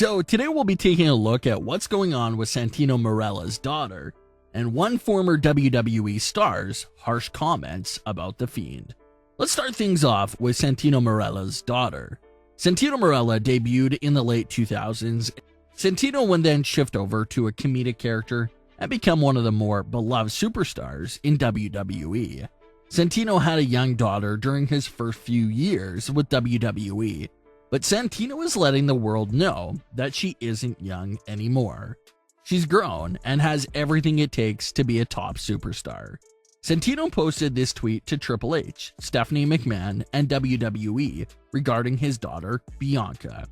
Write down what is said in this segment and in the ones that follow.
So today we'll be taking a look at what's going on with Santino Marella's daughter and one former WWE star's harsh comments about The Fiend. Let's start things off with Santino Marella's daughter. Santino Marella debuted in the late 2000s. Santino would then shift over to a comedic character and become one of the more beloved superstars in WWE. Santino had a young daughter during his first few years with WWE, but Santino is letting the world know that she isn't young anymore. She's grown and has everything it takes to be a top superstar. Santino posted this tweet to Triple H, Stephanie McMahon, and WWE regarding his daughter, Bianca.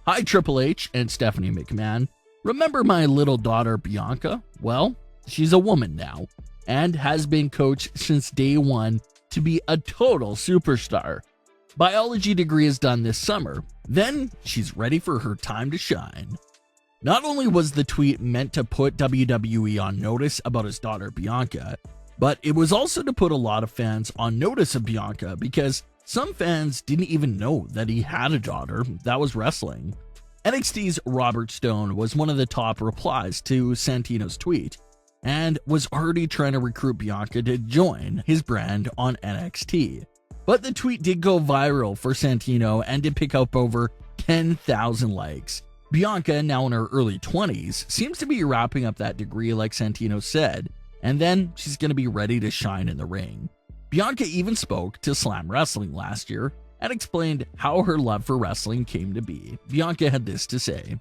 Hi Triple H and Stephanie McMahon. Remember my little daughter, Bianca? Well, she's a woman now and has been coached since day one to be a total superstar. Biology degree is done this summer. Then she's ready for her time to shine. Not only was the tweet meant to put WWE on notice about his daughter Bianca, but it was also to put a lot of fans on notice of Bianca because some fans didn't even know that he had a daughter that was wrestling. NXT's Robert Stone was one of the top replies to Santino's tweet and was already trying to recruit Bianca to join his brand on NXT. But the tweet did go viral for Santino and did pick up over 10,000 likes. Bianca, now in her early 20s, seems to be wrapping up that degree like Santino said, and then she's going to be ready to shine in the ring. Bianca even spoke to Slam Wrestling last year and explained how her love for wrestling came to be. Bianca had this to say: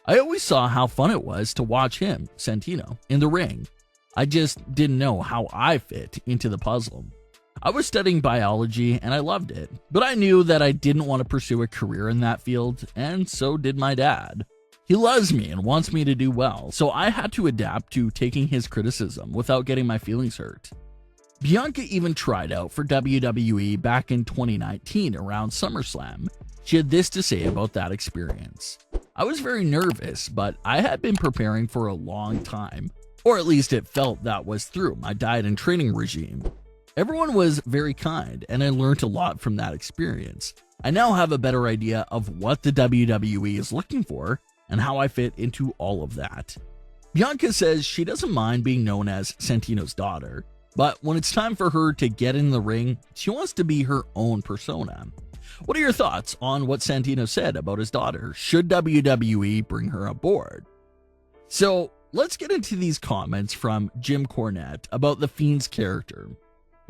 "I always saw how fun it was to watch him, Santino, in the ring. I just didn't know how I fit into the puzzle. I was studying biology and I loved it, but I knew that I didn't want to pursue a career in that field, and so did my dad. He loves me and wants me to do well, so I had to adapt to taking his criticism without getting my feelings hurt." Bianca even tried out for WWE back in 2019 around SummerSlam. She had this to say about that experience: "I was very nervous, but I had been preparing for a long time, or at least it felt that was through my diet and training regime. Everyone was very kind, and I learned a lot from that experience. I now have a better idea of what the WWE is looking for and how I fit into all of that." Bianca says she doesn't mind being known as Santino's daughter, but when it's time for her to get in the ring, she wants to be her own persona. What are your thoughts on what Santino said about his daughter? Should WWE bring her aboard? So let's get into these comments from Jim Cornette about The Fiend's character.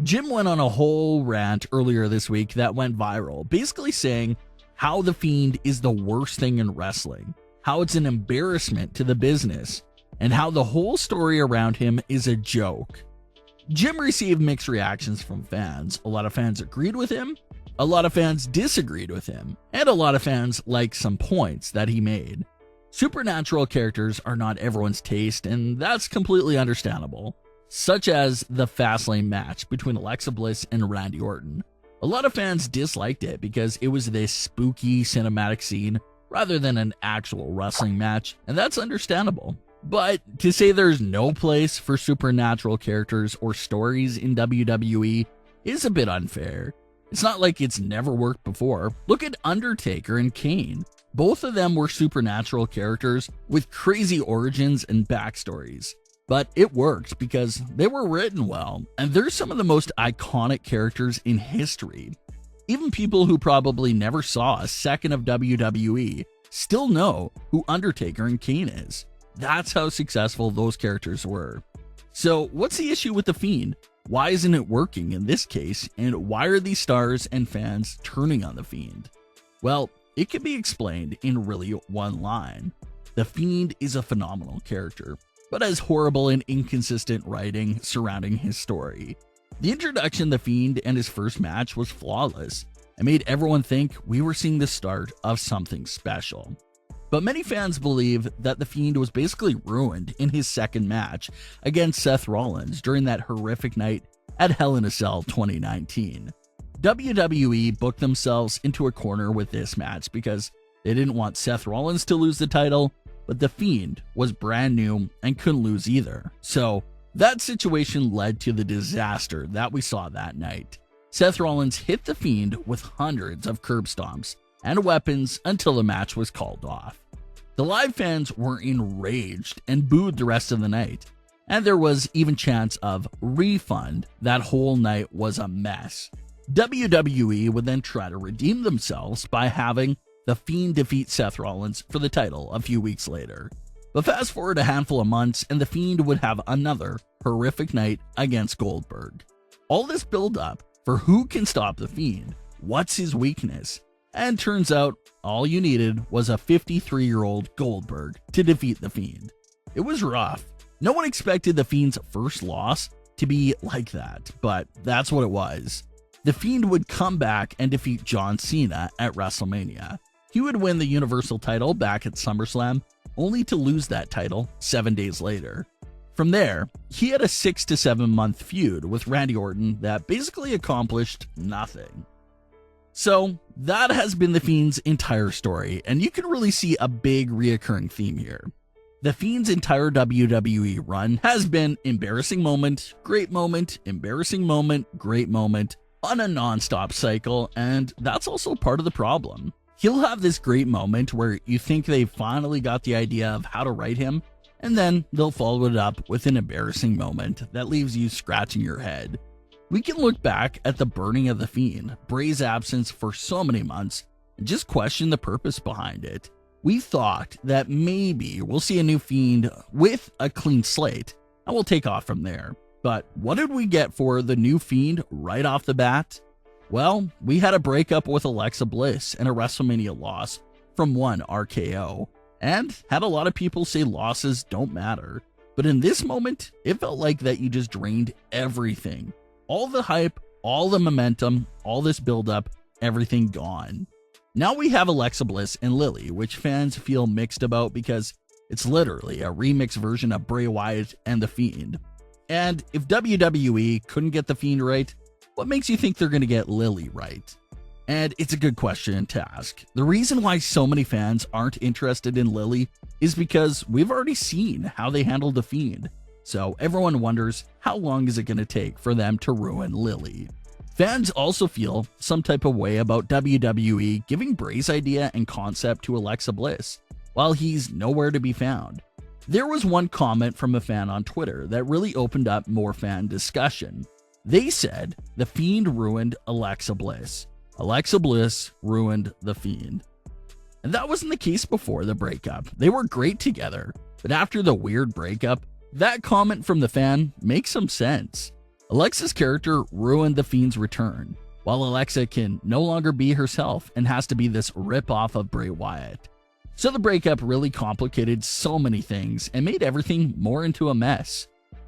Jim went on a whole rant earlier this week that went viral, basically saying how The Fiend is the worst thing in wrestling, how it's an embarrassment to the business, and how the whole story around him is a joke. Jim received mixed reactions from fans. A lot of fans agreed with him, a lot of fans disagreed with him, and a lot of fans liked some points that he made. Supernatural characters are not everyone's taste, and that's completely understandable, such as the Fastlane match between Alexa Bliss and Randy Orton. A lot of fans disliked it because it was this spooky cinematic scene rather than an actual wrestling match, and that's understandable. But to say there's no place for supernatural characters or stories in WWE is a bit unfair. It's not like it's never worked before. Look at Undertaker and Kane. Both of them were supernatural characters with crazy origins and backstories. But it worked because they were written well, and they're some of the most iconic characters in history. Even people who probably never saw a second of WWE still know who Undertaker and Kane is. That's how successful those characters were. So what's the issue with The Fiend? Why isn't it working in this case, and why are these stars and fans turning on The Fiend? Well, it can be explained in really one line. The Fiend is a phenomenal character, but has horrible and inconsistent writing surrounding his story. The introduction of The Fiend and his first match was flawless and made everyone think we were seeing the start of something special. But many fans believe that The Fiend was basically ruined in his second match against Seth Rollins during that horrific night at Hell in a Cell 2019. WWE booked themselves into a corner with this match because they didn't want Seth Rollins to lose the title, but The Fiend was brand new and couldn't lose either. So that situation led to the disaster that we saw that night. Seth Rollins hit The Fiend with hundreds of curb stomps and weapons until the match was called off. The live fans were enraged and booed the rest of the night, and there was even chance of refund. That whole night was a mess. WWE would then try to redeem themselves by having The Fiend defeat Seth Rollins for the title a few weeks later. But fast forward a handful of months and The Fiend would have another horrific night against Goldberg. All this build up for who can stop The Fiend, what's his weakness, and turns out all you needed was a 53-year-old Goldberg to defeat The Fiend. It was rough. No one expected The Fiend's first loss to be like that, but that's what it was. The Fiend would come back and defeat John Cena at WrestleMania. He would win the Universal title back at SummerSlam, only to lose that title 7 days later. From there, he had a 6 to 7 month feud with Randy Orton that basically accomplished nothing. So that has been The Fiend's entire story, and you can really see a big reoccurring theme here. The Fiend's entire WWE run has been embarrassing moment, embarrassing moment, great moment, on a non-stop cycle, and that's also part of the problem. He'll have this great moment where you think they've finally got the idea of how to write him, and then they'll follow it up with an embarrassing moment that leaves you scratching your head. We can look back at the burning of The Fiend, Bray's absence for so many months, and just question the purpose behind it. We thought that maybe we'll see a new Fiend with a clean slate, and we'll take off from there. But what did we get for the new Fiend right off the bat? Well, we had a breakup with Alexa Bliss and a WrestleMania loss from one RKO, and had a lot of people say losses don't matter. But in this moment, it felt like that you just drained everything. All the hype, all the momentum, all this buildup, everything gone. Now we have Alexa Bliss and Lily, which fans feel mixed about because it's literally a remix version of Bray Wyatt and The Fiend. And if WWE couldn't get The Fiend right, what makes you think they're going to get Lily right? And it's a good question to ask. The reason why so many fans aren't interested in Lily is because we've already seen how they handled The Fiend. So everyone wonders, how long is it going to take for them to ruin Lily? Fans also feel some type of way about WWE giving Bray's idea and concept to Alexa Bliss, while he's nowhere to be found. There was one comment from a fan on Twitter that really opened up more fan discussion. They said, "The Fiend ruined Alexa Bliss. Alexa Bliss ruined The Fiend." And that wasn't the case before the breakup. They were great together, but after the weird breakup, that comment from the fan makes some sense. Alexa's character ruined The Fiend's return, while Alexa can no longer be herself and has to be this rip-off of Bray Wyatt. So the breakup really complicated so many things and made everything more into a mess.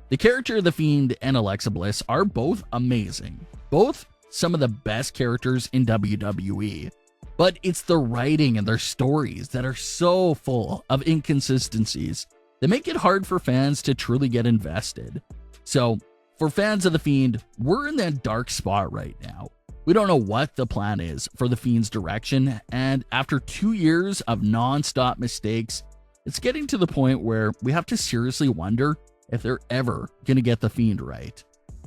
The character of The Fiend and Alexa Bliss are both amazing, both some of the best characters in WWE. But it's the writing and their stories that are so full of inconsistencies that make it hard for fans to truly get invested. So, for fans of The Fiend, we're in that dark spot right now. We don't know what the plan is for The Fiend's direction, and after 2 years of non-stop mistakes, it's getting to the point where we have to seriously wonder if they're ever going to get The Fiend right.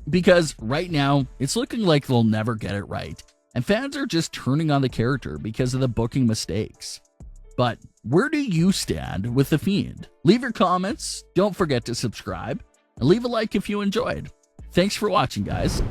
Because right now, it's looking like they'll never get it right, and fans are just turning on the character because of the booking mistakes. But where do you stand with The Fiend? Leave your comments, don't forget to subscribe, and leave a like if you enjoyed. Thanks for watching, guys.